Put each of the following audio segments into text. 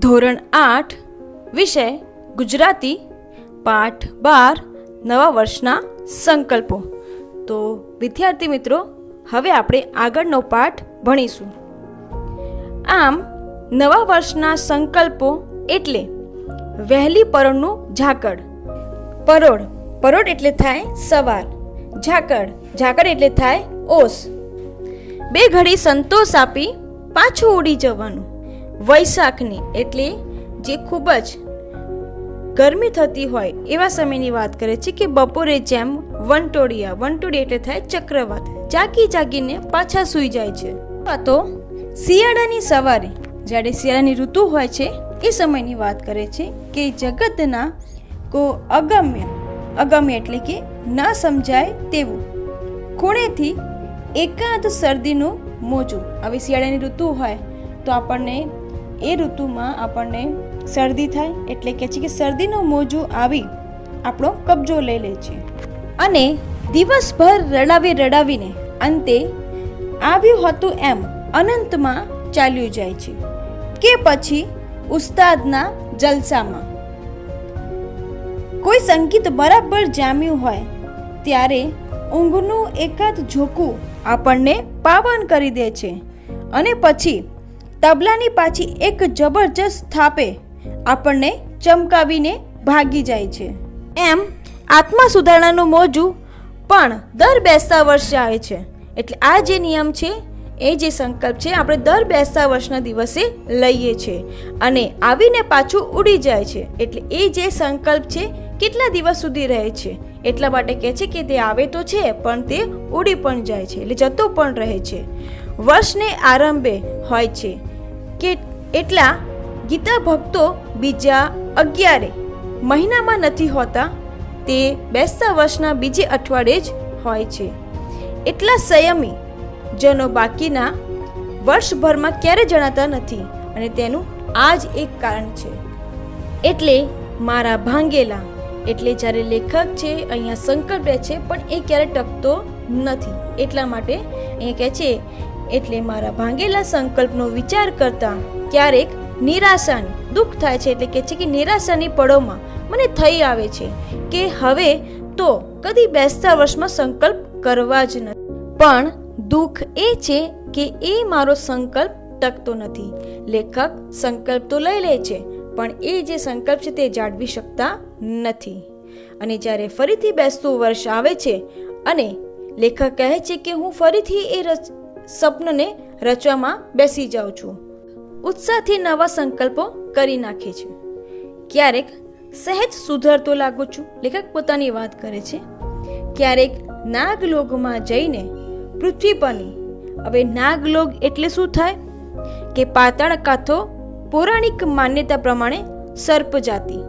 ધોરણ 8 વિષય ગુજરાતી પાઠ 12 નવા વર્ષના સંકલ્પો. તો વિદ્યાર્થી મિત્રો, હવે આપણે આગળનો પાઠ ભણીશું. આમ નવા વર્ષના સંકલ્પો એટલે વહેલી પરોળનું ઝાકળ. પરોળ એટલે થાય સવાર, ઝાકળ એટલે થાય ઓસ. બે ઘડી સંતોષ આપી પાછું ઉડી જવાનું. વૈશાખની એટલે જે ખૂબ જ ગરમી થતી હોય એવા સમયની વાત કરે છે કે બપોરે જેમ વંટોળી એટલે થાય ચક્રવાત, જાગીને પાછા સૂઈ જાય છે. તો શિયાળાની સવારે, જ્યારે શિયાળાની ઋતુ હોય છે એ સમયની વાત કરે છે કે જગતના કો અગમ્ય એટલે કે ના સમજાય તેવું ખૂણેથી એકાદ શરદીનું મોજું. હવે શિયાળાની ઋતુ હોય તો આપણને એ ઋતુમાં આપણને શરદી થાય, એટલે કે છે કે શરદીનું મોજું આવી આપણો કબજો લઈ લે છે અને દિવસભર રડાવીને અંતે આવ્યું હતું એમ અનંતમાં ચાલ્યું જાય છે કે પછી ઉસ્તાદના જલસામાં કોઈ સંગીત બરાબર જામ્યું હોય ત્યારે ઊંઘનું એકાદ ઝોકું આપણને પાવન કરી દે છે અને પછી તબલાની પાછી એક જબરજસ્ત થાપે આપણને ચમકાવીને ભાગી જાય છે. એમ આત્મા સુધારણાનું મોજું પણ દર બેસતા વર્ષે આવે છે. એટલે આ જે નિયમ છે, એ જે સંકલ્પ છે, આપણે દર બેસતા વર્ષના દિવસે લઈએ છીએ અને આવીને પાછું ઉડી જાય છે. એટલે એ જે સંકલ્પ છે કેટલા દિવસ સુધી રહે છે, એટલા માટે કહે છે કે તે આવે તો છે પણ તે ઉડી પણ જાય છે, એટલે જતો પણ રહે છે. વર્ષને આરંભે હોય છે કે એટલા ગીતા ભક્તો બીજા 11 મહિનામાં નથી હોતા, તે બેસતા વર્ષના બીજે અઠવાડિયે જ હોય છે. એટલા સંયમી જનો બાકીના વર્ષભરમાં ક્યારે જણાતા નથી અને તેનું આ જ એક કારણ છે. એટલે મારા ભાંગેલા, એટલે જ્યારે લેખક છે અહીંયા સંકલ્પ રહે છે પણ એ ક્યારે ટકતો નથી, એટલા માટે અહીંયા કહે છે એટલે મારા ભાંગેલા સંકલ્પનો વિચાર કરતા ક્યારેક નિરાશાની દુઃખ થાય છે. એટલે કે છે કે નિરાશાની પળોમાં મને થઈ આવે છે કે હવે તો કદી બેસતા વર્ષમાં સંકલ્પ કરવા જ નથી. પણ દુઃખ એ છે કે એ મારો સંકલ્પ ટકતો નથી. લેખક સંકલ્પ તો લઈ લે છે પણ એ જે સંકલ્પ છે તે જાળવી શકતા નથી. અને જ્યારે ફરીથી બેસતું વર્ષ આવે છે અને લેખક કહે છે કે હું ફરીથી એ સપનને રચવામાં બેસી જાઉં છું, ઉત્સાહથી નવા સંકલ્પો કરી નાખે છે. ક્યારેક સહેજ સુધરતો લાગુ છું, લેખક પોતાની વાત કરે છે. ક્યારેક નાગલોકમાં જઈને પૃથ્વી પરની, હવે નાગલોક એટલે શું થાય કે પાતાળ કાથો પૌરાણિક માન્યતા પ્રમાણે સર્પ જાતિ,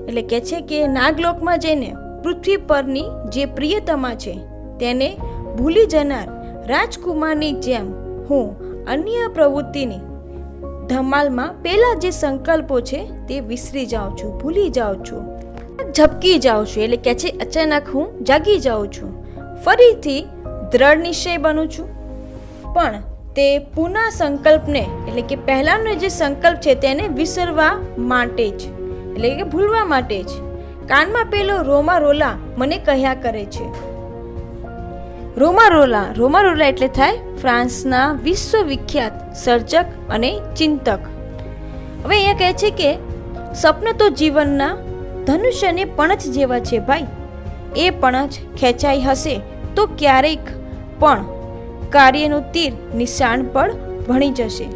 એટલે કે છે કે નાગલોકમાં જઈને પૃથ્વી પરની જે પ્રિયતમા છે તેને ભૂલી જનાર રાજકુમારની જેમ હું અન્ય પ્રવૃત્તિની ધમાલમાં પેલા જે સંકલ્પો છે તે વિસરી જાઉં છું, ભૂલી જાઉં છું, ઝબકી જાઉં છું. એટલે કે છે અચાનક હું જાગી જાઉં છું, ફરીથી દ્રઢ નિશ્ચય બનું છું, પણ તે પુનઃ સંકલ્પને એટલે કે પહેલાનો જે સંકલ્પ છે તેને વિસરવા માટે જ, એટલે કે ભૂલવા માટે જ કાનમાં પેલો રોમારોલા મને કહ્યા કરે છે. રોમારોલા એટલે થાય ફ્રાન્સના વિશ્વવિખ્યાત સર્જક અને ચિંતક. હવે અહીંયા કહે છે કે સ્વપ્ન તો જીવનના ધનુષ્યને પણછ જેવા છે ભાઈ. એ પણછ ખેંચાઈ હશે તો ક્યારેક પણ કાર્યનું તીર નિશાન પર ભણી જશે.